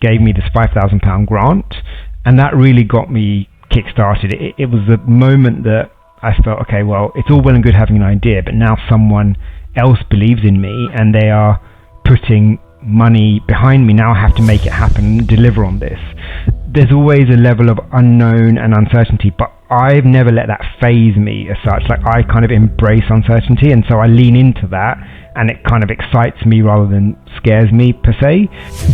gave me this £5,000 grant, and that really got me kick-started. It was the moment that I felt, okay, well, it's all well and good having an idea, but now someone else believes in me and they are putting money behind me. Now I have to make it happen and deliver on this. There's always a level of unknown and uncertainty, but I've never let that phase me as such. Like, I kind of embrace uncertainty, and so I lean into that, and it kind of excites me rather than scares me per se.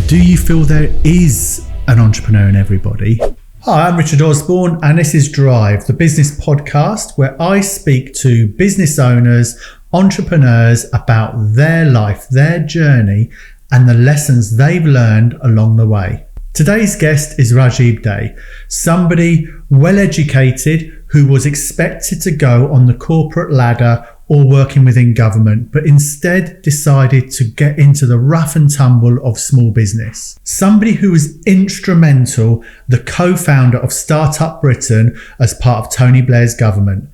Do you feel there is an entrepreneur in everybody? Hi, I'm Richard Osborne, and this is Drive, the business podcast where I speak to business owners, entrepreneurs about their life, their journey, and the lessons they've learned along the way. Today's guest is Rajib Day, somebody well educated who was expected to go on the corporate ladder or working within government, but instead decided to get into the rough and tumble of small business. Somebody who was instrumental, the co-founder of Startup Britain as part of Tony Blair's government.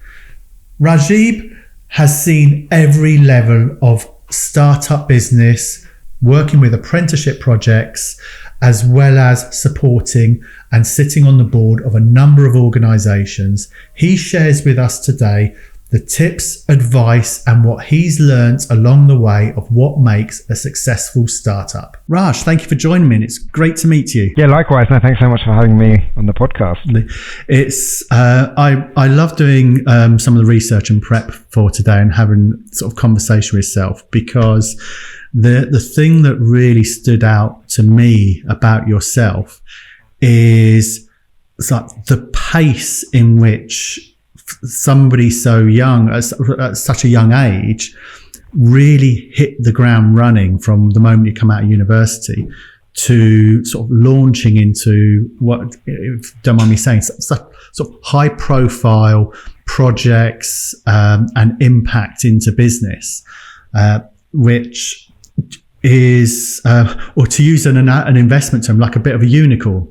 Rajib has seen every level of startup business, working with apprenticeship projects, as well as supporting and sitting on the board of a number of organisations. He shares with us today the tips, advice, and what he's learnt along the way of what makes a successful startup. Raj, thank you for joining me. It's great to meet you. Yeah, likewise. No, thanks so much for having me on the podcast. It's I love doing some of the research and prep for today and having sort of conversation with yourself, because the thing that really stood out to me about yourself is it's like the pace in which somebody so young, at such a young age, really hit the ground running from the moment you come out of university to sort of launching into what, if you don't mind me saying, sort of high profile projects and impact into business, which is, or to use an investment term, like a bit of a unicorn.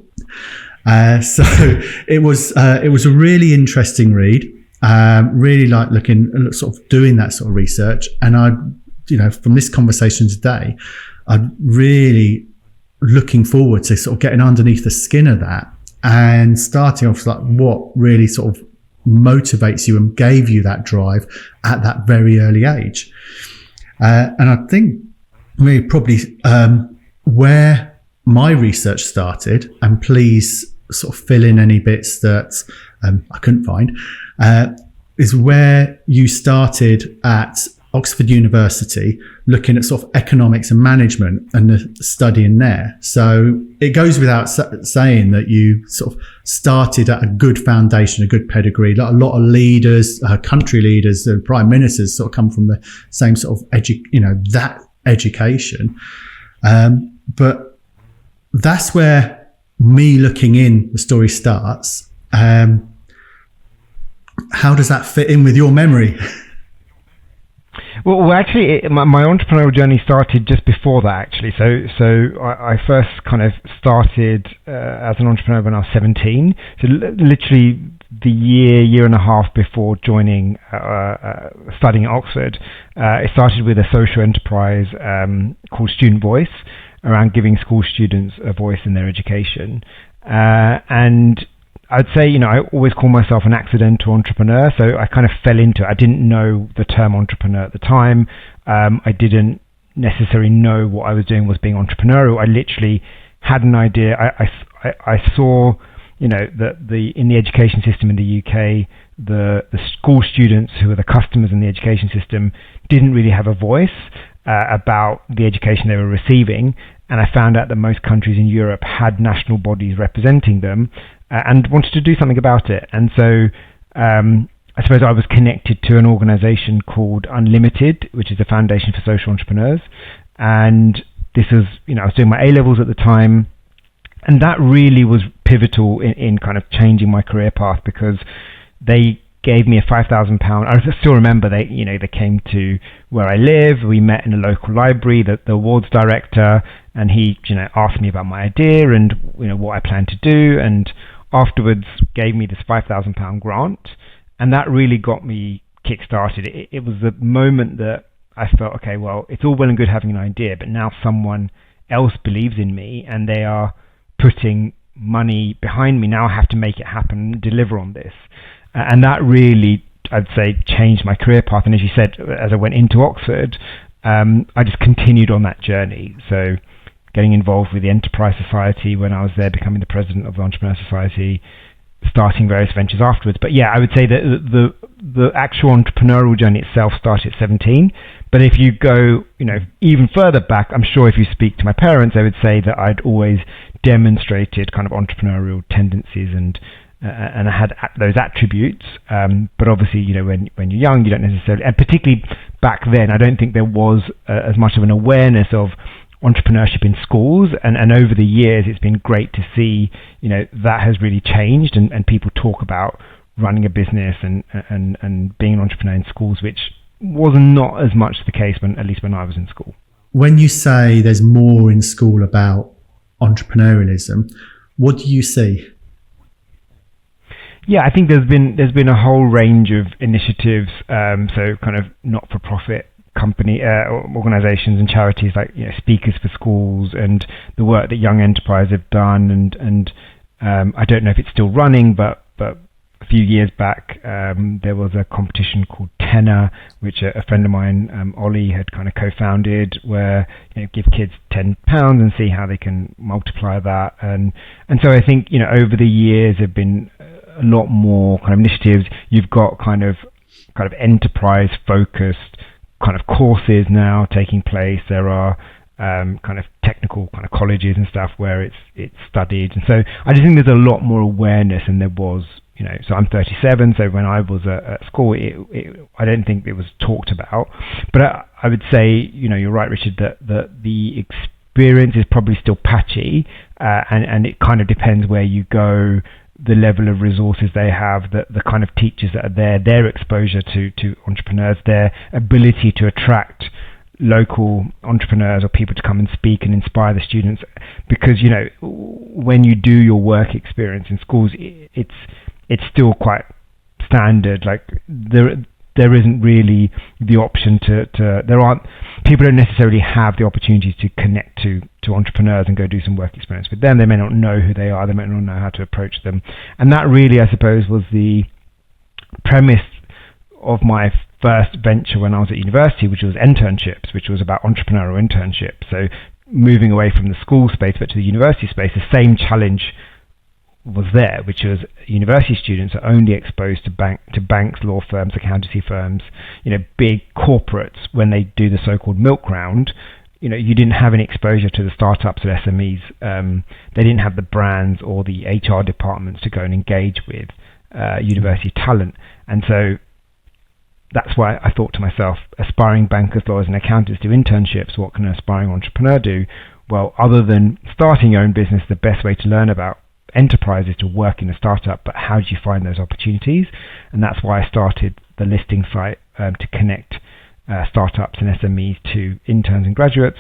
So it was a really interesting read. Really like sort of doing that sort of research. And from this conversation today, I'm really looking forward to sort of getting underneath the skin of that and starting off like what really sort of motivates you and gave you that drive at that very early age. And I think really probably where my research started, and please sort of fill in any bits that I couldn't find, is where you started at Oxford University looking at sort of economics and management and the studying there. So it goes without saying that you sort of started at a good foundation, a good pedigree. Like a lot of leaders, country leaders, prime ministers sort of come from the same sort of that education. But that's where me looking in the story starts. How does that fit in with your memory? Well, actually, my entrepreneurial journey started just before that, actually. So I first kind of started as an entrepreneur when I was 17. So literally the year and a half before joining, studying at Oxford, it started with a social enterprise called Student Voice, around giving school students a voice in their education. And I'd say, I always call myself an accidental entrepreneur. So I kind of fell into it. I didn't know the term entrepreneur at the time. I didn't necessarily know what I was doing was being entrepreneurial. I literally had an idea. I saw, that in the education system in the UK, the school students who are the customers in the education system didn't really have a voice about the education they were receiving. And I found out that most countries in Europe had national bodies representing them and wanted to do something about it. And so I suppose I was connected to an organization called Unlimited, which is a foundation for social entrepreneurs. And this was, I was doing my A-levels at the time. And that really was pivotal in kind of changing my career path, because they gave me a £5,000. I still remember they came to where I live. We met in a local library, the awards director, and he, asked me about my idea and, what I planned to do. And afterwards gave me this £5,000 grant. And that really got me kick-started. It was the moment that I felt, okay, well, it's all well and good having an idea, but now someone else believes in me and they are putting money behind me. Now I have to make it happen, deliver on this. And that really, I'd say, changed my career path. And as you said, as I went into Oxford, I just continued on that journey. So getting involved with the Enterprise Society when I was there, becoming the president of the Entrepreneur Society, starting various ventures afterwards. But yeah, I would say that the actual entrepreneurial journey itself started at 17. But if you go, even further back, I'm sure if you speak to my parents, they would say that I'd always demonstrated kind of entrepreneurial tendencies and I had those attributes. But obviously, when you're young, you don't necessarily, and particularly back then, I don't think there was as much of an awareness of entrepreneurship in schools, and over the years it's been great to see that has really changed, and people talk about running a business and being an entrepreneur in schools, which was not as much the case at least when I was in school. When you say there's more in school about entrepreneurialism, what do you see? Yeah, I think there's been a whole range of initiatives, so kind of not-for-profit company organizations and charities like Speakers for Schools, and the work that Young Enterprise have done, and I don't know if it's still running, but a few years back there was a competition called Tenor, which a friend of mine, Ollie, had kind of co-founded, where give kids £10 and see how they can multiply that, and so I think over the years there have been a lot more kind of initiatives. You've got kind of enterprise focused kind of courses now taking place. There are kind of technical kind of colleges and stuff where it's studied, and so I just think there's a lot more awareness than there was. So I'm 37, so when I was at school, I don't think it was talked about. But I would say, you're right, Richard, that the experience is probably still patchy, and it kind of depends where you go, the level of resources they have, the kind of teachers that are there, their exposure to entrepreneurs, their ability to attract local entrepreneurs or people to come and speak and inspire the students. Because when you do your work experience in schools, it's still quite standard. Like there isn't really the option people don't necessarily have the opportunity to connect to entrepreneurs and go do some work experience with them. They may not know who they are, they may not know how to approach them, and that really, I suppose, was the premise of my first venture when I was at university, which was Internships, which was about entrepreneurial internships. So moving away from the school space but to the university space, the same challenge was there, which was university students are only exposed to banks, law firms, accountancy firms, big corporates. When they do the so-called milk round, you didn't have any exposure to the startups or SMEs. They didn't have the brands or the HR departments to go and engage with university talent, and so that's why I thought to myself, aspiring bankers, lawyers and accountants do internships. What can an aspiring entrepreneur do? Well, other than starting your own business, the best way to learn about enterprise is to work in a startup, but how do you find those opportunities? And that's why I started the listing site to connect startups and SMEs to interns and graduates,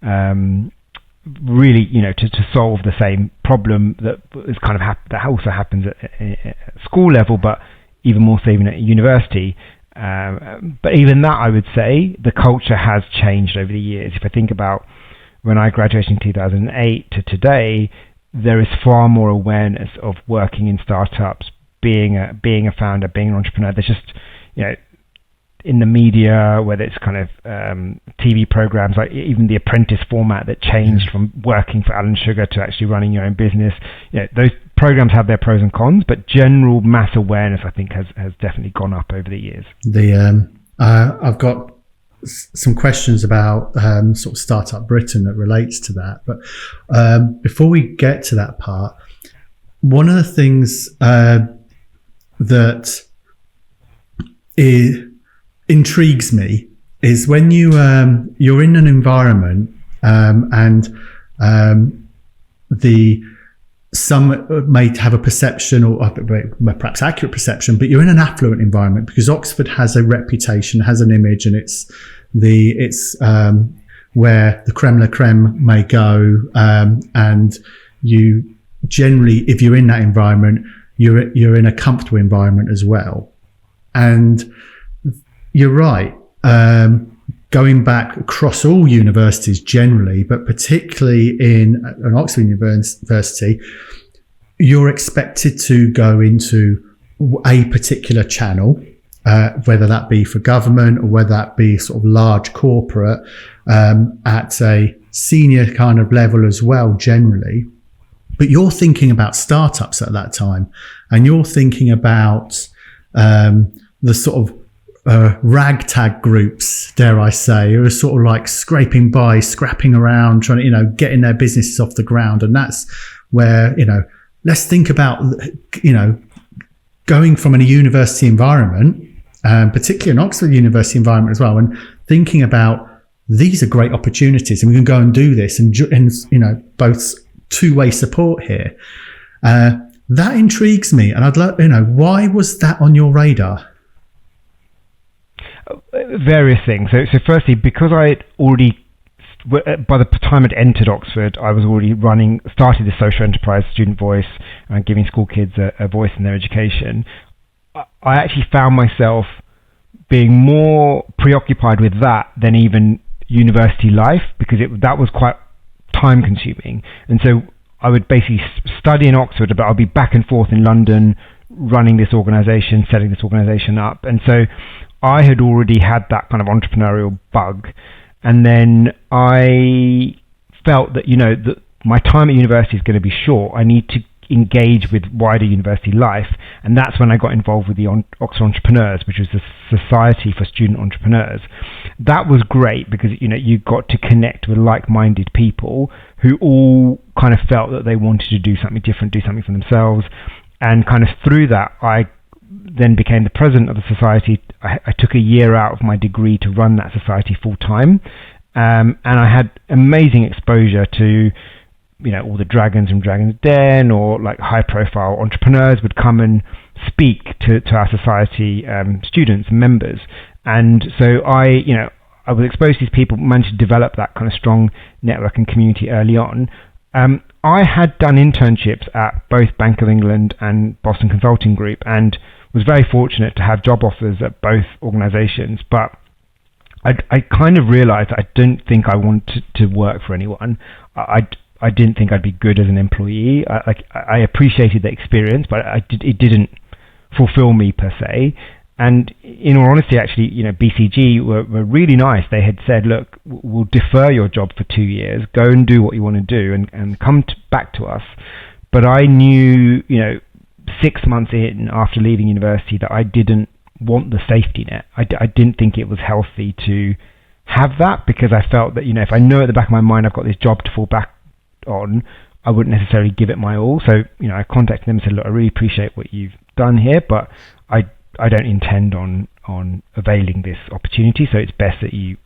really, to solve the same problem that is kind of that also happens at school level, but even more so even at university. But even that, I would say, the culture has changed over the years. If I think about when I graduated in 2008 to today, there is far more awareness of working in startups, being a founder, being an entrepreneur. There's just, in the media, whether it's kind of TV programs, like even the Apprentice format that changed from working for Alan Sugar to actually running your own business. Those programs have their pros and cons, but general mass awareness, I think, has definitely gone up over the years. I've got some questions about sort of Startup Britain that relates to that. But before we get to that part, one of the things that intrigues me is when you're in an environment and some may have a perception or perhaps accurate perception, but you're in an affluent environment because Oxford has a reputation, has an image, and it's where the creme de la creme may go. And you generally, if you're in that environment, you're in a comfortable environment as well. And you're right. going back across all universities generally, but particularly in an Oxford University, you're expected to go into a particular channel, whether that be for government or whether that be sort of large corporate, at a senior kind of level as well, generally. But you're thinking about startups at that time, and you're thinking about the sort of ragtag groups, dare I say, who are sort of like scraping by, scrapping around, trying to, getting their businesses off the ground. And that's where, let's think about, going from a university environment, particularly an Oxford University environment as well, and thinking about these are great opportunities and we can go and do this and both two-way support here. That intrigues me. And I'd love, why was that on your radar? Various things. So firstly, because I had already, by the time I'd entered Oxford, I was already started the social enterprise Student Voice and giving school kids a voice in their education. I actually found myself being more preoccupied with that than even university life, because that was quite time consuming. And so I would basically study in Oxford, but I'll be back and forth in London running this organization, setting this organization up. And so I had already had that kind of entrepreneurial bug. And then I felt that, that my time at university is going to be short. I need to engage with wider university life. And that's when I got involved with the Oxford Entrepreneurs, which was the Society for Student Entrepreneurs. That was great because, you got to connect with like-minded people who all kind of felt that they wanted to do something different, do something for themselves. And kind of through that, I then became the president of the society. I took a year out of my degree to run that society full time. And I had amazing exposure to, all the dragons from Dragon's Den, or like high profile entrepreneurs would come and speak to our society students and members. And so I was exposed to these people, managed to develop that kind of strong network and community early on. I had done internships at both Bank of England and Boston Consulting Group, and was very fortunate to have job offers at both organizations. But I kind of realized I didn't think I wanted to work for anyone. I didn't think I'd be good as an employee. I appreciated the experience, but it didn't fulfill me per se. And in all honesty, actually, BCG were really nice. They had said, look, we'll defer your job for 2 years, go and do what you want to do and come back to us. But I knew, 6 months in after leaving university, that I didn't want the safety net. I didn't think it was healthy to have that, because I felt that, if I know at the back of my mind I've got this job to fall back on, I wouldn't necessarily give it my all. So, I contacted them and said, look, I really appreciate what you've done here, but I don't intend on availing this opportunity, so it's best that you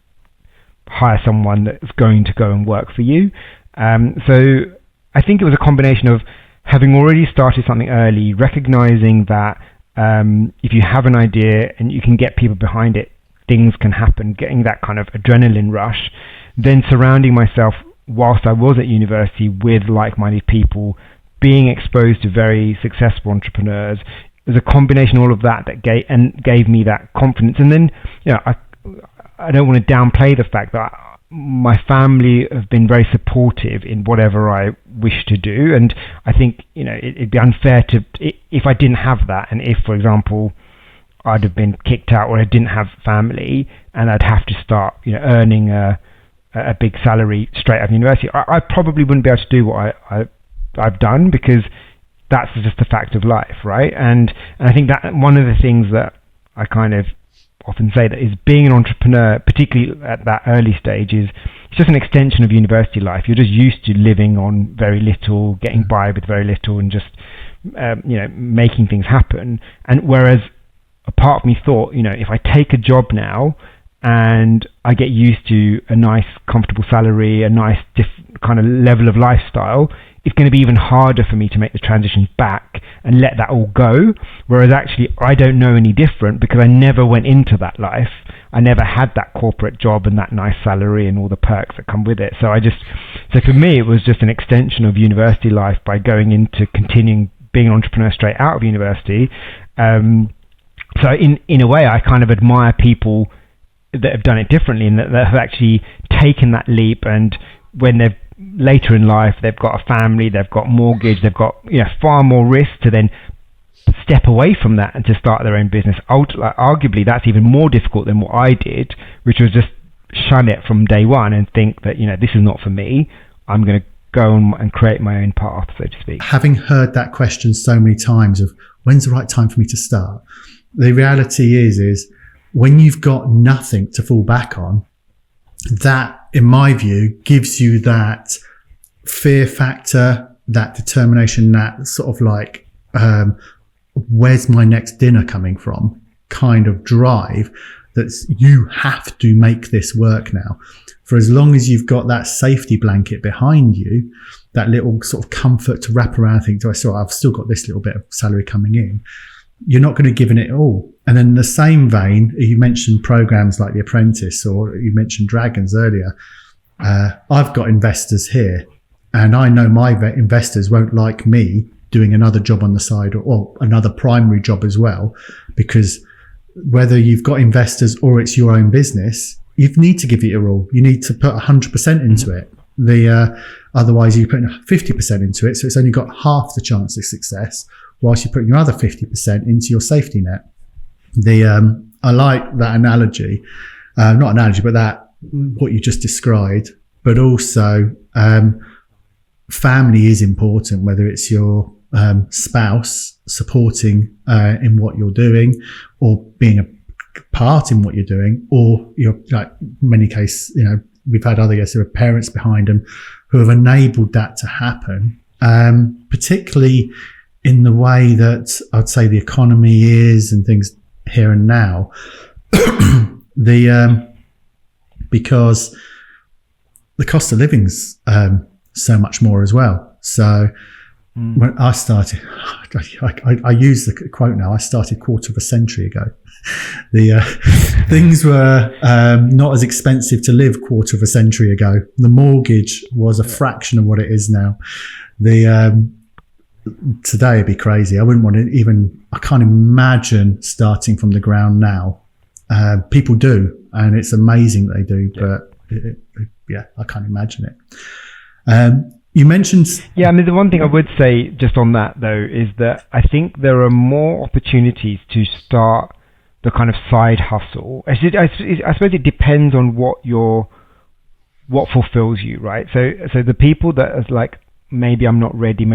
hire someone that's going to go and work for you. So I think it was a combination of having already started something early, recognizing that if you have an idea and you can get people behind it, things can happen, getting that kind of adrenaline rush, then surrounding myself whilst I was at university with like-minded people, being exposed to very successful entrepreneurs. It was a combination of all of that gave me that confidence. And then, I don't want to downplay the fact that my family have been very supportive in whatever I wish to do. And I think, it'd be unfair if I didn't have that, and if, for example, I'd have been kicked out or I didn't have family and I'd have to start, earning a big salary straight out of university, I probably wouldn't be able to do what I've done, because that's just a fact of life, right? And I think that one of the things that I kind of often say that is being an entrepreneur, particularly at that early stage, is it's just an extension of university life. You're just used to living on very little, getting by with very little, and just making things happen. And whereas a part of me thought, if I take a job now and I get used to a nice, comfortable salary, a nice kind of level of lifestyle, it's going to be even harder for me to make the transition back and let that all go. Whereas actually, I don't know any different, because I never went into that life. I never had that corporate job and that nice salary and all the perks that come with it. So for me, it was just an extension of university life by going into continuing being an entrepreneur straight out of university. So in a way, I kind of admire people, that have done it differently and that have actually taken that leap, and when they've later in life they've got a family, they've got mortgage, they've got far more risk to then step away from that and to start their own business. Arguably that's even more difficult than what I did, which was just shun it from day one and think that this is not for me. I'm going to go and create my own path, so to speak. Having heard that question so many times of when's the right time for me to start, the reality is when you've got nothing to fall back on, that in my view gives you that fear factor, that determination, that sort of like where's my next dinner coming from kind of drive, that you have to make this work now. For as long as you've got that safety blanket behind you, that little sort of comfort to wrap around, think, I've still got this little bit of salary coming in, you're not going to give it all. And then in the same vein, you mentioned programs like The Apprentice, or you mentioned Dragons earlier. I've got investors here, and I know my investors won't like me doing another job on the side or another primary job as well, because whether you've got investors or it's your own business, you need to give it your all. You need to put 100% into it. Otherwise you're putting 50% into it, so it's only got half the chance of success, whilst you're putting your other 50% into your safety net. I like that analogy, not analogy, but that what you just described. But also, family is important, whether it's your spouse supporting in what you're doing, or being a part in what you're doing, or like many cases, we've had other guests who have parents behind them who have enabled that to happen, particularly in the way that I'd say the economy is and things here and now. Because the cost of living's so much more as well. So when I started, I use the quote now, I started quarter of a century ago. Things were not as expensive to live quarter of a century ago. The mortgage was a fraction of what it is now. Today it'd be crazy. I wouldn't want to I can't imagine starting from the ground now. People do, and it's amazing that they do, but I can't imagine it. You mentioned... Yeah, I mean, the one thing I would say just on that, though, is that I think there are more opportunities to start the kind of side hustle. I suppose it depends on what fulfills you, right? So the people that are like, maybe I'm not ready,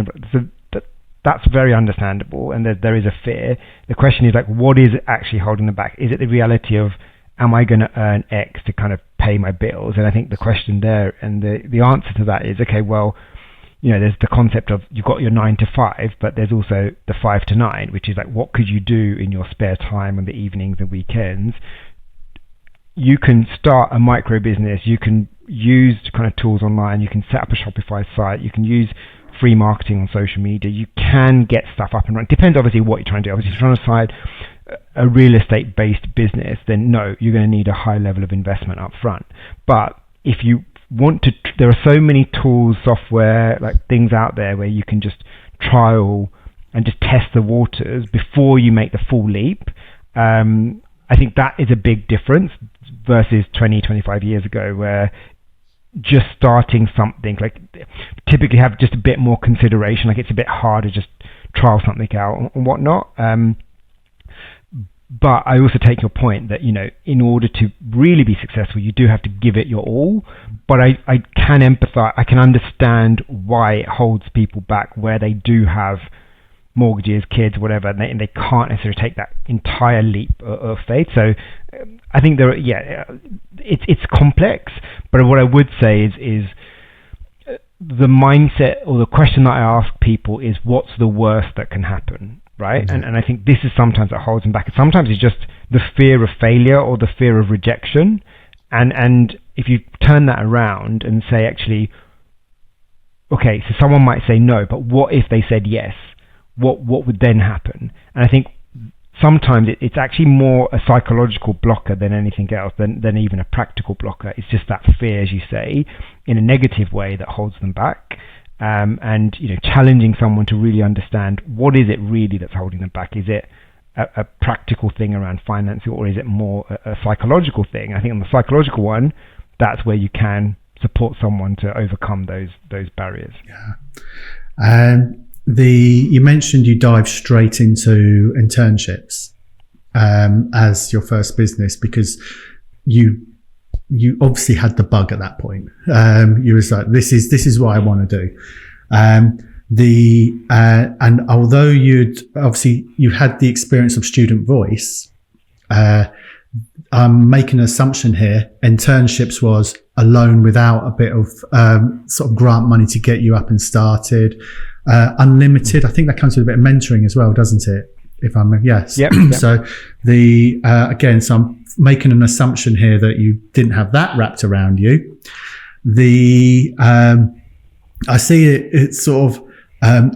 that's very understandable, and there is a fear. The question is like, what is actually holding them back? Is it the reality of, am I going to earn X to kind of pay my bills? And I think the question there and the answer to that is, okay, well, there's the concept of you've got your 9 to 5, but there's also the 5 to 9, which is like, what could you do in your spare time and the evenings and weekends? You can start a micro business. You can use kind of tools online. You can set up a Shopify site. You can use free marketing on social media. You can get stuff up and running. Depends obviously what you're trying to do. Obviously, if you're trying to start a real estate based business, then no, you're going to need a high level of investment up front. But if you want to, there are so many tools, software, like things out there where you can just trial and just test the waters before you make the full leap. I think that is a big difference versus 20, 25 years ago, where just starting something, like, typically have just a bit more consideration. Like, it's a bit harder to just trial something out and whatnot. But I also take your point that, in order to really be successful, you do have to give it your all. But I can empathize, I can understand why it holds people back, where they do have mortgages, kids, whatever, and they can't necessarily take that entire leap of faith. So I think it's complex. But what I would say is the mindset, or the question that I ask people is, what's the worst that can happen? Right? Mm-hmm. And I think this is sometimes that holds them back. Sometimes it's just the fear of failure or the fear of rejection. And if you turn that around and say, actually, okay, so someone might say no, but what if they said yes? What would then happen? And I think sometimes it's actually more a psychological blocker than anything else, than even a practical blocker. It's just that fear, as you say, in a negative way, that holds them back. And challenging someone to really understand, what is it really that's holding them back? Is it a practical thing around finance, or is it more a psychological thing? I think on the psychological one, that's where you can support someone to overcome those barriers. Yeah. And you mentioned you dived straight into internships as your first business, because you obviously had the bug at that point. You was like, this is what I want to do. And although you had the experience of student voice, I'm making an assumption here. Internships was a loan without a bit of sort of grant money to get you up and started. Unlimited. I think that comes with a bit of mentoring as well, doesn't it? If I'm yes. Yep. So so I'm making an assumption here that you didn't have that wrapped around you. I see it sort of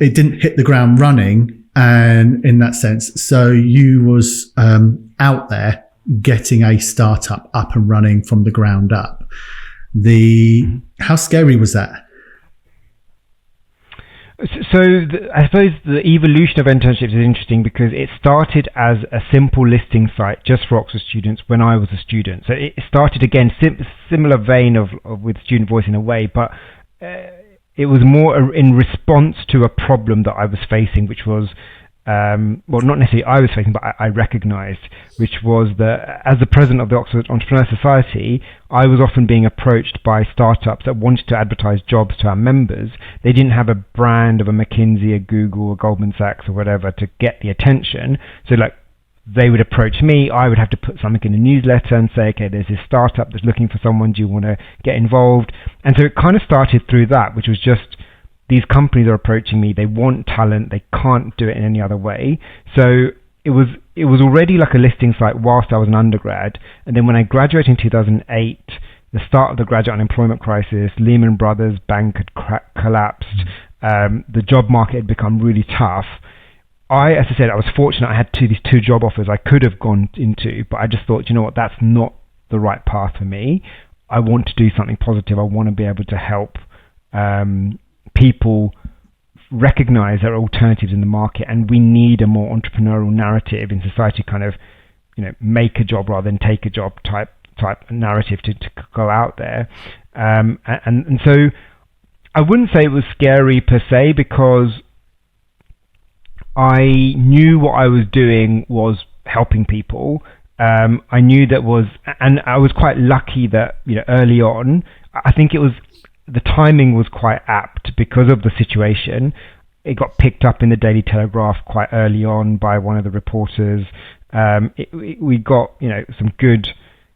it didn't hit the ground running, and in that sense, so you was out there getting a startup up and running from the ground up. How scary was that? So I suppose the evolution of internships is interesting because it started as a simple listing site just for Oxford students when I was a student. So it started again similar vein of with Student Voice in a way, but it was more in response to a problem that I was facing, which was not necessarily I was facing, but I recognised, which was that as the president of the Oxford Entrepreneur Society, I was often being approached by startups that wanted to advertise jobs to our members. They didn't have a brand of a McKinsey, a Google, a Goldman Sachs or whatever to get the attention. So like they would approach me, I would have to put something in a newsletter and say, okay, there's this startup that's looking for someone, do you want to get involved? And so it kind of started through that, which was just these companies are approaching me, they want talent, they can't do it in any other way. So it was already like a listing site whilst I was an undergrad. And then when I graduated in 2008, the start of the graduate unemployment crisis, Lehman Brothers bank had collapsed, the job market had become really tough. As I said, I was fortunate I had these two job offers I could have gone into, but I just thought, you know what, that's not the right path for me. I want to do something positive. I want to be able to help people recognize there are alternatives in the market, and we need a more entrepreneurial narrative in society, kind of, make a job rather than take a job type narrative to go out there. And so I wouldn't say it was scary per se, because I knew what I was doing was helping people. I knew and I was quite lucky that, early on, I think the timing was quite apt because of the situation. It got picked up in the Daily Telegraph quite early on by one of the reporters. We got, some good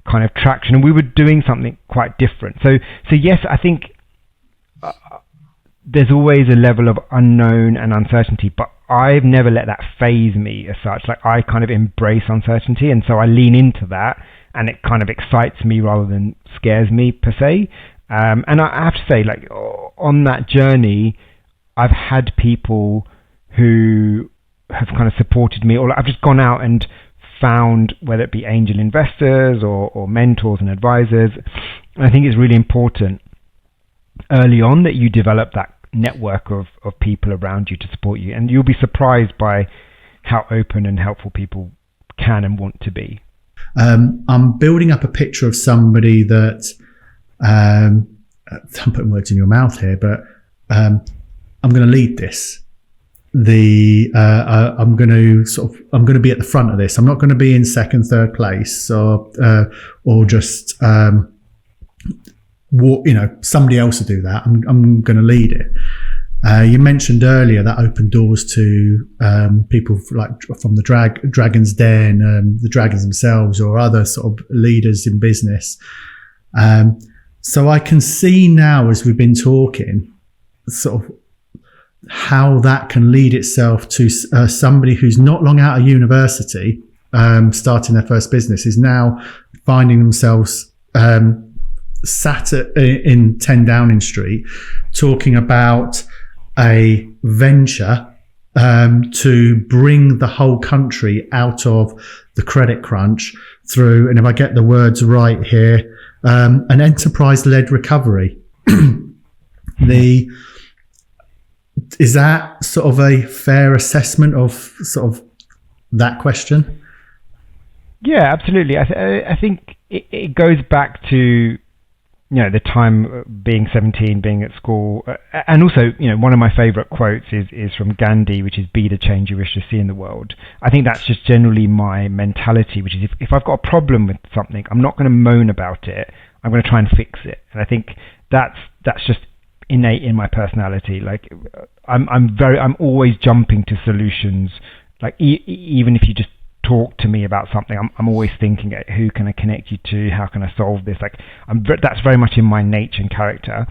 kind of traction, and we were doing something quite different. So yes, I think there's always a level of unknown and uncertainty, but I've never let that phase me as such. Like, I kind of embrace uncertainty, and so I lean into that, and it kind of excites me rather than scares me per se. And I have to say, like, on that journey, I've had people who have kind of supported me, or I've just gone out and found, whether it be angel investors or mentors and advisors. And I think it's really important early on that you develop that network of people around you to support you, and you'll be surprised by how open and helpful people can and want to be. I'm building up a picture of somebody that I'm putting words in your mouth here, but I'm going to lead this. I'm going to be at the front of this. I'm not going to be in second, third place, or just somebody else will do that. I'm going to lead it. You mentioned earlier that opened doors to people like from the Dragon's Den, the Dragons themselves, or other sort of leaders in business. So I can see now, as we've been talking, sort of how that can lead itself to somebody who's not long out of university, starting their first business, is now finding themselves sat in 10 Downing Street talking about a venture to bring the whole country out of the credit crunch through, and if I get the words right here, an enterprise-led recovery. Is that sort of a fair assessment of sort of that question? Yeah, absolutely. I think it goes back to, the time being 17, being at school, and also, one of my favorite quotes is from Gandhi, which is "Be the change you wish to see in the world." I think that's just generally my mentality, which is if I've got a problem with something, I'm not going to moan about it. I'm going to try and fix it. And I think that's just innate in my personality. Like I'm always jumping to solutions. Like even if you just talk to me about something, I'm always thinking, who can I connect you to? How can I solve this? Like that's very much in my nature and character.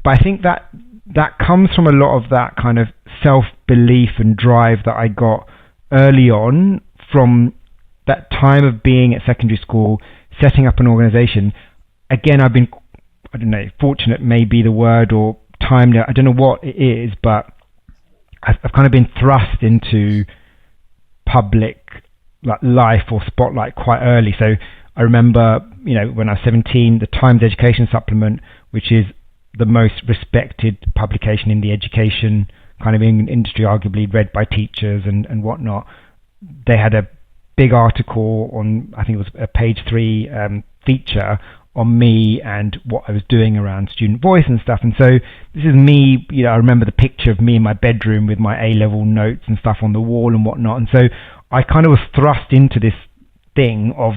But I think that comes from a lot of that kind of self-belief and drive that I got early on from that time of being at secondary school, setting up an organization. Again, I've been, I don't know, fortunate may be the word, or timed. I don't know what it is, but I've kind of been thrust into public life or spotlight quite early. So I remember, when I was 17, the Times Education Supplement, which is the most respected publication in the education kind of industry, arguably read by teachers and whatnot, they had a big article on, I think it was a page 3 feature on me and what I was doing around student voice and stuff. And so this is me, I remember the picture of me in my bedroom with my A-level notes and stuff on the wall and whatnot. And so I kind of was thrust into this thing of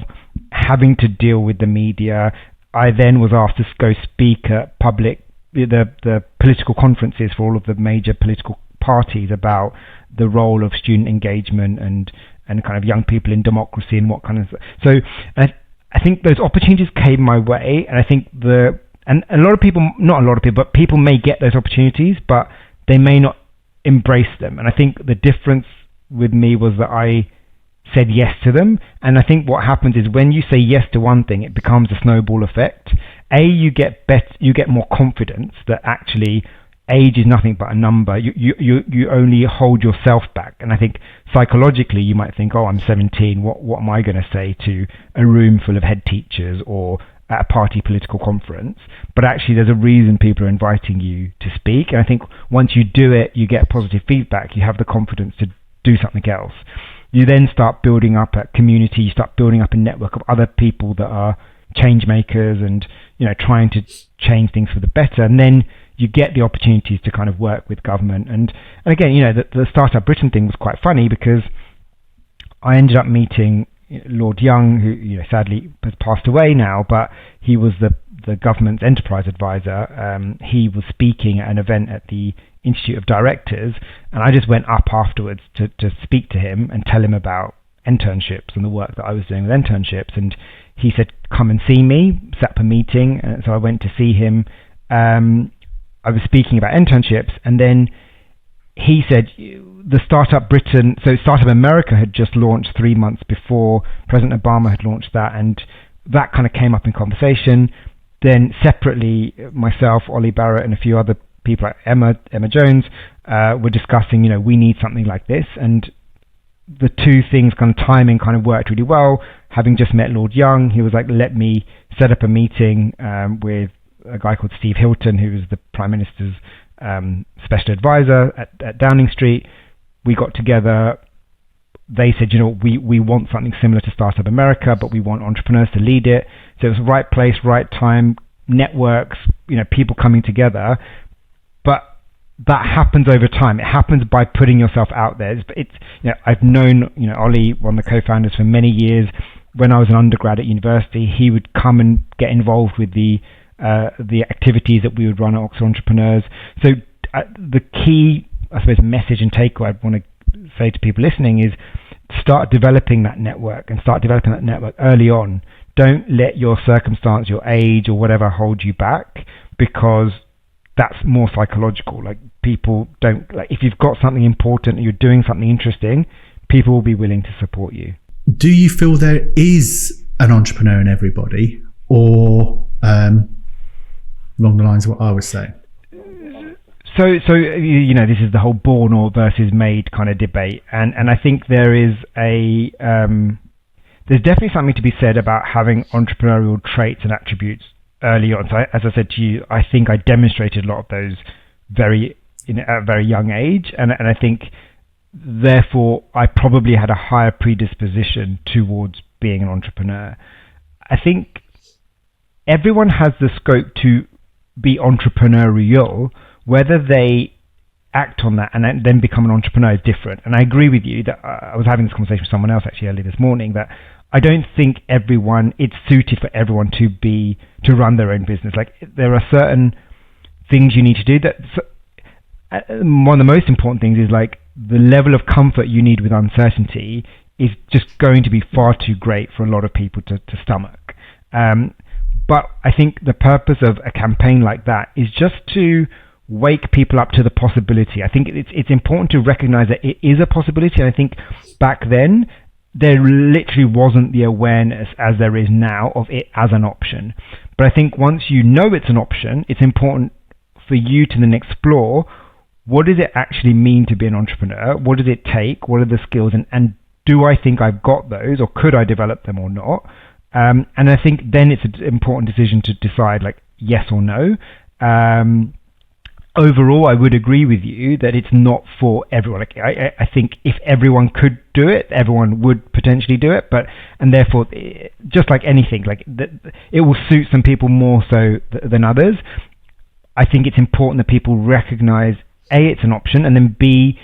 having to deal with the media. I then was asked to go speak at the political conferences for all of the major political parties about the role of student engagement and kind of young people in democracy and what kind of. So I think those opportunities came my way, and I think and a lot of people, not a lot of people, but people may get those opportunities, but they may not embrace them. And I think the difference with me was that I said yes to them. And I think what happens is when you say yes to one thing, it becomes a snowball effect. You get more confidence that actually age is nothing but a number. You only hold yourself back. And I think psychologically you might think, I'm 17, what am I going to say to a room full of head teachers or at a party political conference? But actually there's a reason people are inviting you to speak. And I think once you do it, you get positive feedback, you have the confidence to do something else. You then start building up a community, you start building up a network of other people that are change makers and trying to change things for the better. And then you get the opportunities to kind of work with government. And again, the Startup Britain thing was quite funny because I ended up meeting Lord Young, who sadly has passed away now, but he was the government's enterprise advisor. He was speaking at an event at the Institute of Directors, and I just went up afterwards to speak to him and tell him about internships and the work that I was doing with internships. And he said, come and see me, set up a meeting. And so I went to see him. I was speaking about internships, and then he said the Startup Britain, so Startup America had just launched 3 months before. President Obama had launched that, and that kind of came up in conversation. Then separately, myself, Ollie Barrett, and a few other people like Emma Jones were discussing, we need something like this. And the two things kind of timing kind of worked really well. Having just met Lord Young, he was like, let me set up a meeting with a guy called Steve Hilton, who was the Prime Minister's special advisor at Downing Street. We got together. They said, we want something similar to Startup America, but we want entrepreneurs to lead it. So it was the right place, right time, networks, people coming together. But that happens over time. It happens by putting yourself out there. I've known, Ollie, one of the co-founders, for many years. When I was an undergrad at university, he would come and get involved with the activities that we would run at Oxford Entrepreneurs. So the key, I suppose, message and takeaway I want to say to people listening is start developing that network early on. Don't let your circumstance, your age or whatever hold you back, because that's more psychological. Like, people don't, if you've got something important and you're doing something interesting, people will be willing to support you. Do you feel there is an entrepreneur in everybody, or along the lines of what I was saying? So this is the whole born or versus made kind of debate, and I think there is there's definitely something to be said about having entrepreneurial traits and attributes early on. So as I said to you, I think I demonstrated a lot of those at a very young age, and I think therefore I probably had a higher predisposition towards being an entrepreneur. I think everyone has the scope to be entrepreneurial. Whether they act on that and then become an entrepreneur is different. And I agree with you that I was having this conversation with someone else actually earlier this morning, that I don't think it's suited for everyone to run their own business. Like, there are certain things you need to do. One of the most important things is, like, the level of comfort you need with uncertainty is just going to be far too great for a lot of people to stomach. But I think the purpose of a campaign like that is just to wake people up to the possibility. I think it's important to recognize that it is a possibility. And I think back then, there literally wasn't the awareness as there is now of it as an option. But I think once you know it's an option, it's important for you to then explore, what does it actually mean to be an entrepreneur? What does it take? What are the skills? And do I think I've got those, or could I develop them or not? And I think then it's an important decision to decide, like, yes or no. Overall, I would agree with you that it's not for everyone. Like, I think if everyone could do it, everyone would potentially do it. And therefore, just like anything, like, it will suit some people more so than others. I think it's important that people recognize, A, it's an option, and then B,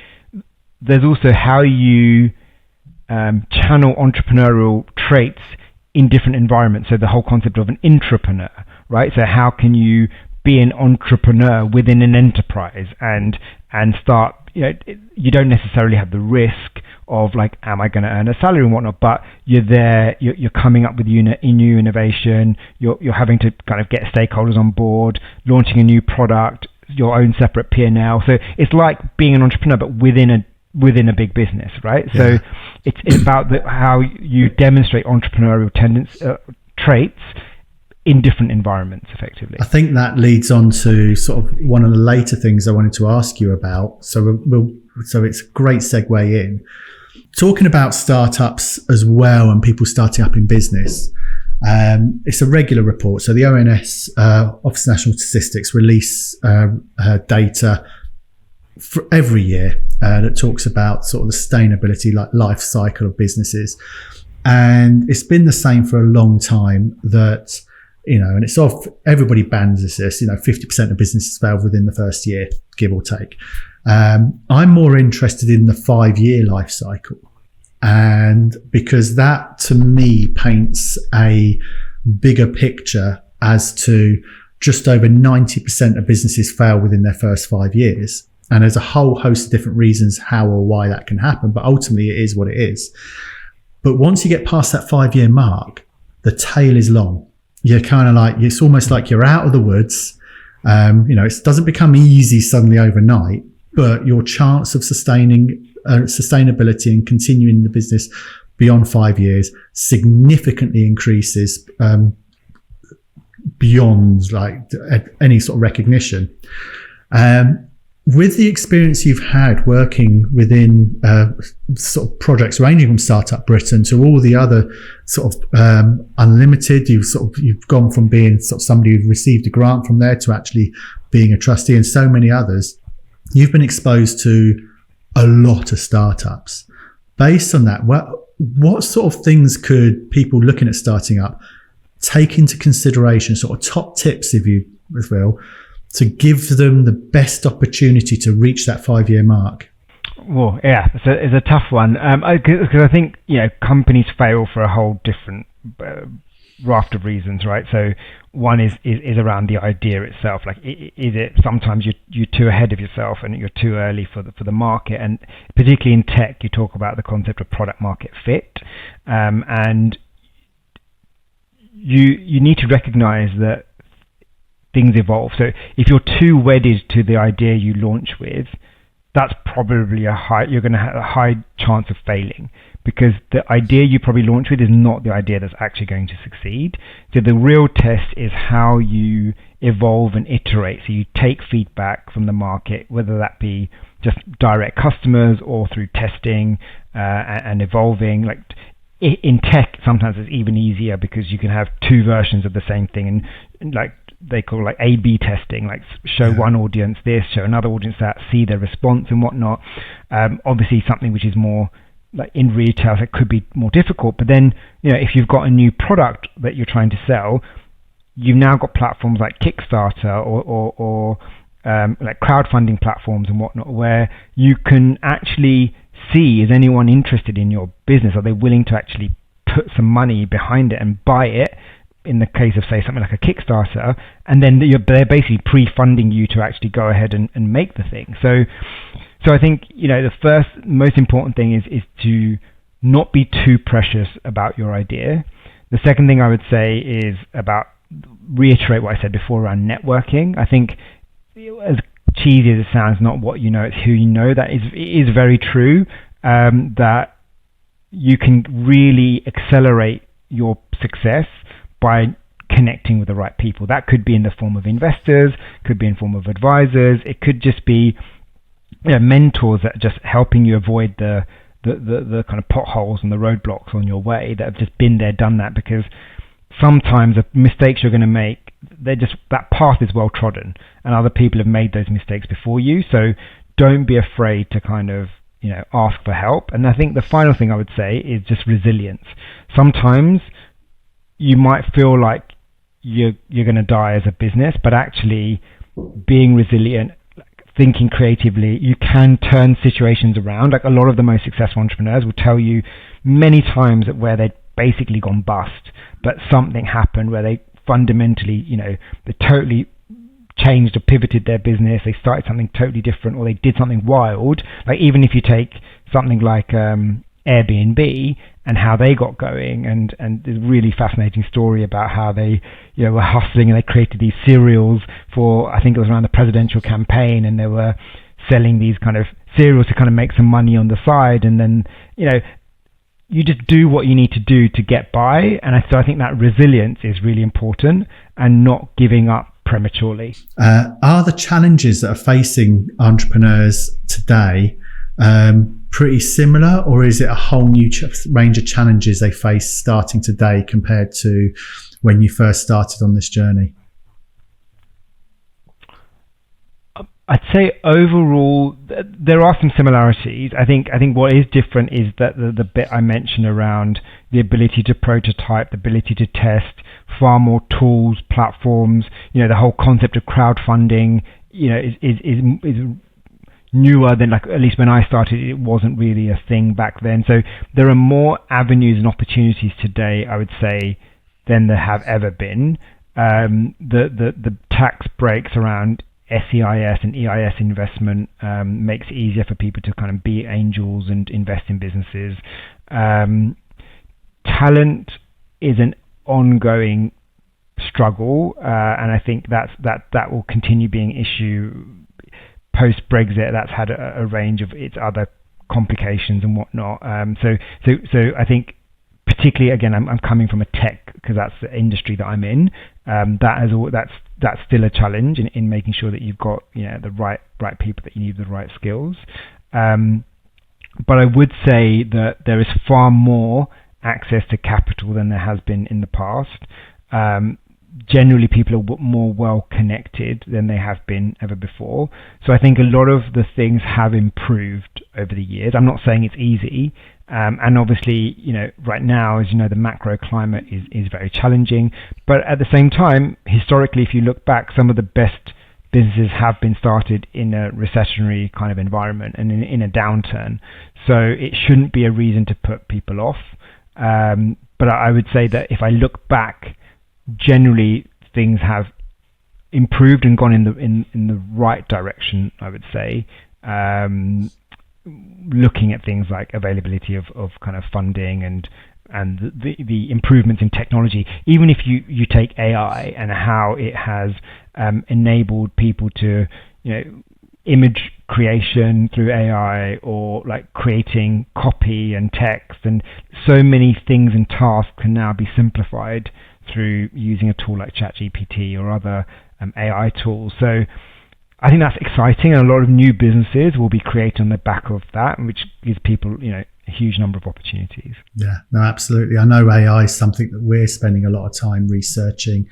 there's also how you channel entrepreneurial traits in different environments. So the whole concept of an intrapreneur, right? So how can you be an entrepreneur within an enterprise and start, you don't necessarily have the risk of, like, am I going to earn a salary and whatnot, but you're there, you're coming up with new innovation, you're having to kind of get stakeholders on board, launching a new product, your own separate P&L. So it's like being an entrepreneur, but within a big business, right? Yeah. So it's about how you demonstrate entrepreneurial traits in different environments, effectively. I think that leads on to sort of one of the later things I wanted to ask you about. So it's a great segue in. Talking about startups as well and people starting up in business. It's a regular report. So the ONS, Office of National Statistics, release data for every year that talks about sort of the sustainability, like, life cycle of businesses. And it's been the same for a long time that, and it's off, everybody bands this, 50% of businesses fail within the first year, give or take. I'm more interested in the 5-year life cycle. And because that, to me, paints a bigger picture as to just over 90% of businesses fail within their first 5 years. And there's a whole host of different reasons how or why that can happen. But ultimately, it is what it is. But once you get past that 5-year mark, the tail is long. You're kind of like, it's almost like you're out of the woods. It doesn't become easy suddenly overnight, but your chance of sustainability and continuing the business beyond 5 years significantly increases beyond, like, any sort of recognition. With the experience you've had working within sort of projects ranging from Startup Britain to all the other sort of Unlimited, you've gone from being sort of somebody who received a grant from there to actually being a trustee, and so many others. You've been exposed to a lot of startups. Based on that, what sort of things could people looking at starting up take into consideration, sort of top tips, if you will, to give them the best opportunity to reach that 5-year mark? Well, yeah, it's a tough one, because I think, companies fail for a whole different raft of reasons, right? So one is around the idea itself. Like, is it sometimes you're too ahead of yourself and you're too early for the market, and particularly in tech, you talk about the concept of product market fit, and you need to recognize that things evolve. So if you're too wedded to the idea you launch with, that's probably you're going to have a high chance of failing, because the idea you probably launch with is not the idea that's actually going to succeed. So the real test is how you evolve and iterate. So you take feedback from the market, whether that be just direct customers or through testing and evolving. Like, in tech, sometimes it's even easier because you can have two versions of the same thing, and like they call like A/B testing, like show one audience this, show another audience that, see their response and whatnot. Obviously something which is more like in retail, it could be more difficult, but then, if you've got a new product that you're trying to sell, you've now got platforms like Kickstarter or like crowdfunding platforms and whatnot, where you can actually see, is anyone interested in your business? Are they willing to actually put some money behind it and buy it? In the case of, say, something like a Kickstarter, and then they're basically pre-funding you to actually go ahead and make the thing. So I think, the first most important thing is to not be too precious about your idea. The second thing I would say is about reiterate what I said before around networking. I think, as cheesy as it sounds, not what you know, it's who you know. It is very true, that you can really accelerate your success by connecting with the right people. That could be in the form of investors, could be in form of advisors, it could just be mentors that are just helping you avoid the kind of potholes and the roadblocks on your way, that have just been there, done that. Because sometimes the mistakes you're going to make, that path is well trodden, and other people have made those mistakes before you. So don't be afraid to kind of ask for help. And I think the final thing I would say is just resilience. Sometimes you might feel like you're going to die as a business, but actually being resilient, thinking creatively, you can turn situations around. Like a lot of the most successful entrepreneurs will tell you many times that where they'd basically gone bust, but something happened where they fundamentally, they totally changed or pivoted their business. They started something totally different, or they did something wild. Like even if you take something like Airbnb and how they got going, and there's a really fascinating story about how they were hustling, and they created these cereals for, I think it was around the presidential campaign, and they were selling these kind of cereals to kind of make some money on the side, and then you just do what you need to do to get by. And so I think that resilience is really important, and not giving up prematurely. Are the challenges that are facing entrepreneurs today pretty similar, or is it a whole new range of challenges they face starting today compared to when you first started on this journey? I'd say overall there are some similarities. I think what is different is that the bit I mentioned around the ability to prototype, the ability to test, far more tools, platforms. The whole concept of crowdfunding, is newer than, like, at least when I started, it wasn't really a thing back then. So there are more avenues and opportunities today, I would say, than there have ever been. The tax breaks around SEIS and EIS investment makes it easier for people to kind of be angels and invest in businesses. Talent is an ongoing struggle, and I think that will continue being an issue post-Brexit. That's had a range of its other complications and whatnot. So I think, particularly, again, I'm coming from a tech, because that's the industry that I'm in. That's still a challenge in making sure that you've got the right people, that you need the right skills. But I would say that there is far more access to capital than there has been in the past. Generally, people are more well connected than they have been ever before. So I think a lot of the things have improved over the years. I'm not saying it's easy. And obviously, right now, as you know, the macro climate is very challenging. But at the same time, historically, if you look back, some of the best businesses have been started in a recessionary kind of environment and in a downturn. So it shouldn't be a reason to put people off. But I would say that if I look back, generally things have improved and gone in the right direction, I would say. Looking at things like availability of kind of funding and the improvements in technology, even if you take AI and how it has enabled people to, image creation through AI, or like creating copy and text, and so many things and tasks can now be simplified through using a tool like ChatGPT or other AI tools. So I think that's exciting, and a lot of new businesses will be created on the back of that, which gives people, a huge number of opportunities. Yeah, no, absolutely. I know AI is something that we're spending a lot of time researching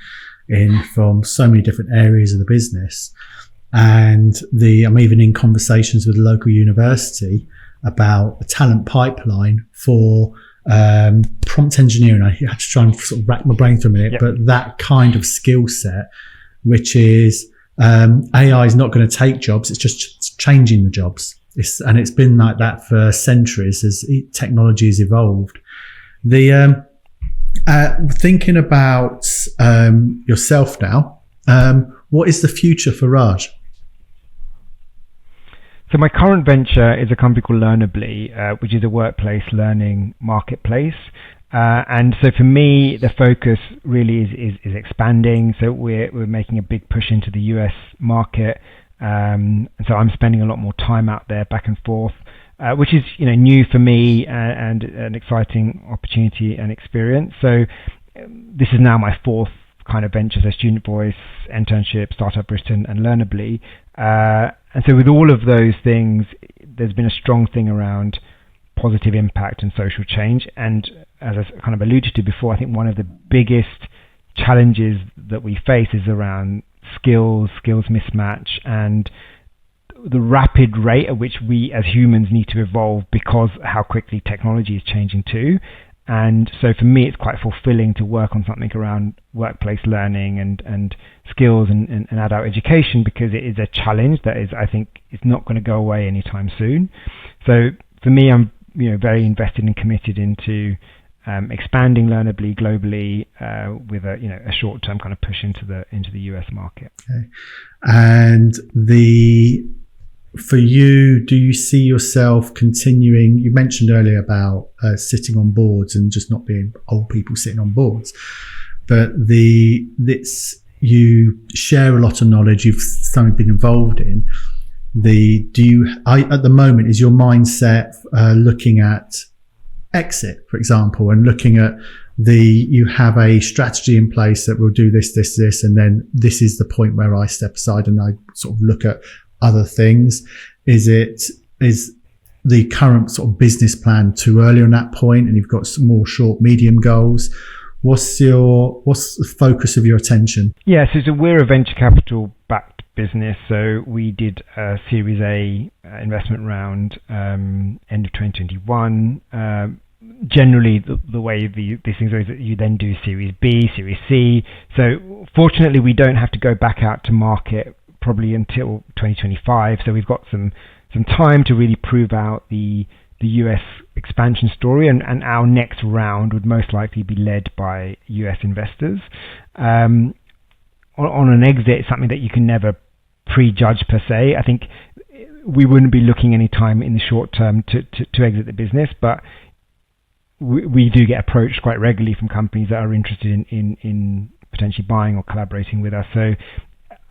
in from so many different areas of the business. And I'm even in conversations with the local university about a talent pipeline for prompt engineering. I had to try and sort of rack my brain for a minute, but that kind of skill set, which is AI is not going to take jobs, it's just changing the jobs. And it's been like that for centuries as technology has evolved. The thinking about yourself now, what is the future for Raj? So my current venture is a company called Learnably, which is a workplace learning marketplace. And so for me, the focus really is expanding. So we're making a big push into the US market. And so I'm spending a lot more time out there back and forth, which is new for me and an exciting opportunity and experience. So this is now my fourth kind of venture, so Student Voice, Internships, Startup Britain, and Learnably. And so with all of those things, there's been a strong thing around positive impact and social change. And as I kind of alluded to before, I think one of the biggest challenges that we face is around skills mismatch, and the rapid rate at which we as humans need to evolve because how quickly technology is changing too. And so for me, it's quite fulfilling to work on something around workplace learning and skills and adult education, because it is a challenge that is, I think, it's not going to go away anytime soon. So for me, I'm very invested and committed into expanding Learnably globally with a short-term kind of push into the US market. Okay. And for you, do you see yourself continuing? You mentioned earlier about sitting on boards and just not being old people sitting on boards, but you share a lot of knowledge. You've something been involved in. At the moment, is your mindset looking at exit, for example, and looking at you have a strategy in place that will do this, and then this is the point where I step aside and I sort of look at other things? Is the current sort of business plan too early on that point, and you've got some more short, medium goals? What's the focus of your attention? Yeah, so we're a venture capital backed business. So we did a Series A investment round end of 2021. Generally, the way these things are is that you then do Series B, Series C. So fortunately, we don't have to go back out to market probably until 2025. So we've got some time to really prove out the US expansion story, and our next round would most likely be led by US investors. On an exit, it's something that you can never prejudge per se. I think we wouldn't be looking any time in the short term to exit the business, but we do get approached quite regularly from companies that are interested in potentially buying or collaborating with us. So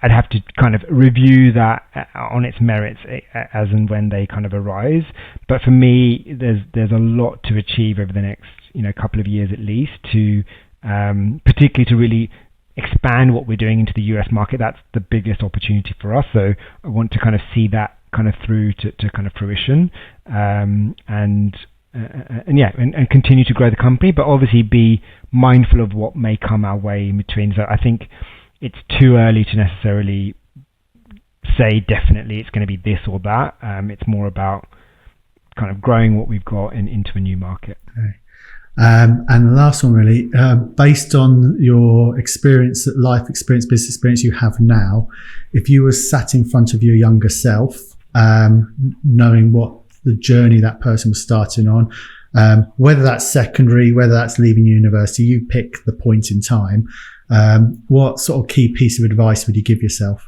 I'd have to kind of review that on its merits as and when they kind of arise. But for me, there's a lot to achieve over the next couple of years at least, to particularly to really expand what we're doing into the US market. That's the biggest opportunity for us. So I want to kind of see that kind of through to kind of fruition, and continue to grow the company, but obviously be mindful of what may come our way in between. So I think it's too early to necessarily say definitely it's going to be this or that. It's more about kind of growing what we've got into a new market. Okay. And the last one really, based on your experience, life experience, business experience you have now, if you were sat in front of your younger self, knowing what the journey that person was starting on, whether that's secondary, whether that's leaving university, you pick the point in time. What sort of key piece of advice would you give yourself?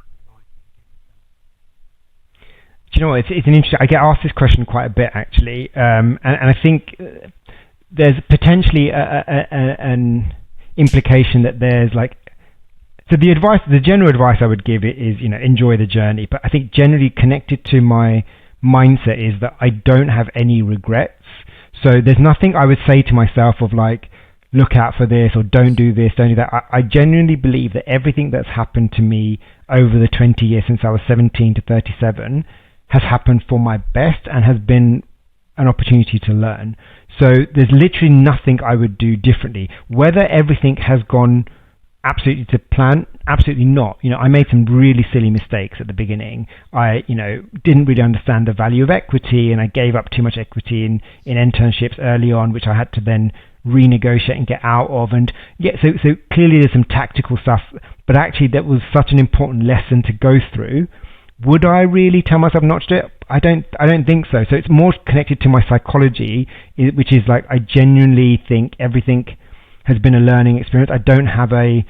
Do you know what? It's an interesting. I get asked this question quite a bit actually, and I think there's potentially an implication that there's like. So the general advice I would give is enjoy the journey. But I think generally connected to my mindset is that I don't have any regrets. So there's nothing I would say to myself of like, look out for this, or don't do this, don't do that. I genuinely believe that everything that's happened to me over the 20 years since I was 17 to 37 has happened for my best and has been an opportunity to learn. So there's literally nothing I would do differently. Whether everything has gone absolutely to plan? Absolutely not. I made some really silly mistakes at the beginning. I, didn't really understand the value of equity, and I gave up too much equity in internships early on, which I had to then renegotiate and get out of. And so clearly there's some tactical stuff, but actually that was such an important lesson to go through. Would I really tell myself not to do it? I don't think so. So it's more connected to my psychology, which is like, I genuinely think everything has been a learning experience. I don't have a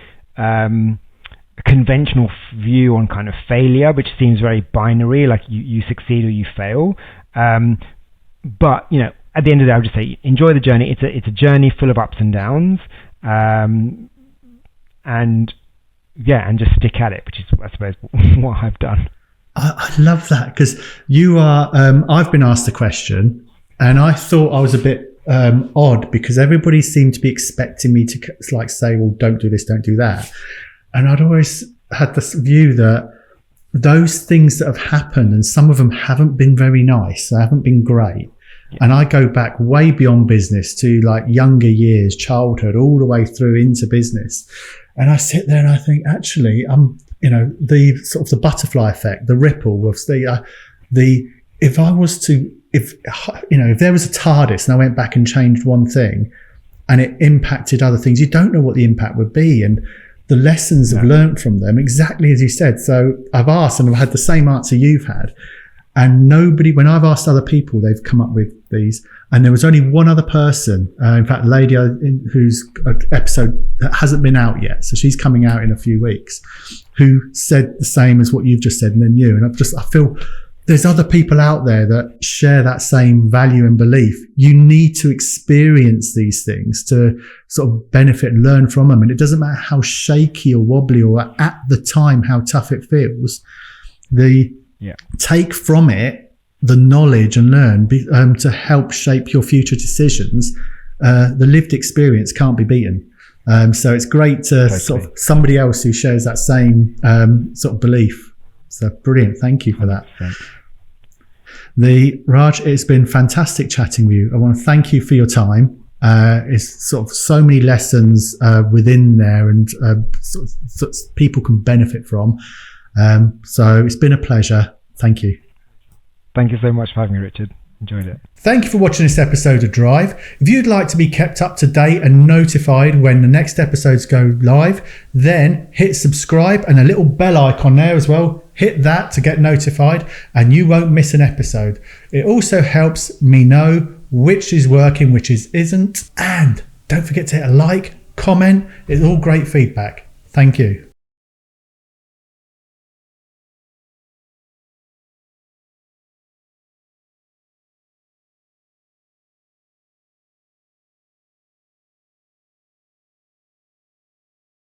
conventional view on kind of failure, which seems very binary, like you succeed or you fail. But at the end of the day, I would just say enjoy the journey. It's a journey full of ups and downs, and just stick at it, which is, I suppose, what I've done. I love that, because you are. I've been asked the question, and I thought I was a bit odd, because everybody seemed to be expecting me to say, well, don't do this, don't do that. And I'd always had this view that those things that have happened, and some of them haven't been very nice, they haven't been great. Yeah. And I go back way beyond business to like younger years, childhood, all the way through into business. And I sit there and I think, actually, the sort of the butterfly effect, the ripple of if there was a TARDIS and I went back and changed one thing and it impacted other things, you don't know what the impact would be. And the lessons I've learned from them, exactly as you said. So I've asked, and I've had the same answer you've had. And when I've asked other people, they've come up with these. And there was only one other person, in fact, a lady whose episode that hasn't been out yet, so she's coming out in a few weeks, who said the same as what you've just said, and then you. And I feel there's other people out there that share that same value and belief. You need to experience these things to sort of benefit and learn from them. And it doesn't matter how shaky or wobbly or at the time how tough it feels. Take from it the knowledge and learn to help shape your future decisions. The lived experience can't be beaten. So it's great to sort of somebody else who shares that same sort of belief. So brilliant. Thank you for that. Thanks. Raj, it's been fantastic chatting with you. I want to thank you for your time. It's sort of so many lessons within there, and sort of people can benefit from. So it's been a pleasure. Thank you. Thank you so much for having me, Richard. Enjoyed it. Thank you for watching this episode of Drive. If you'd like to be kept up to date and notified when the next episodes go live, then hit subscribe and a little bell icon there as well. Hit that to get notified and you won't miss an episode. It also helps me know which is working, which isn't. And don't forget to hit a like, comment. It's all great feedback. Thank you.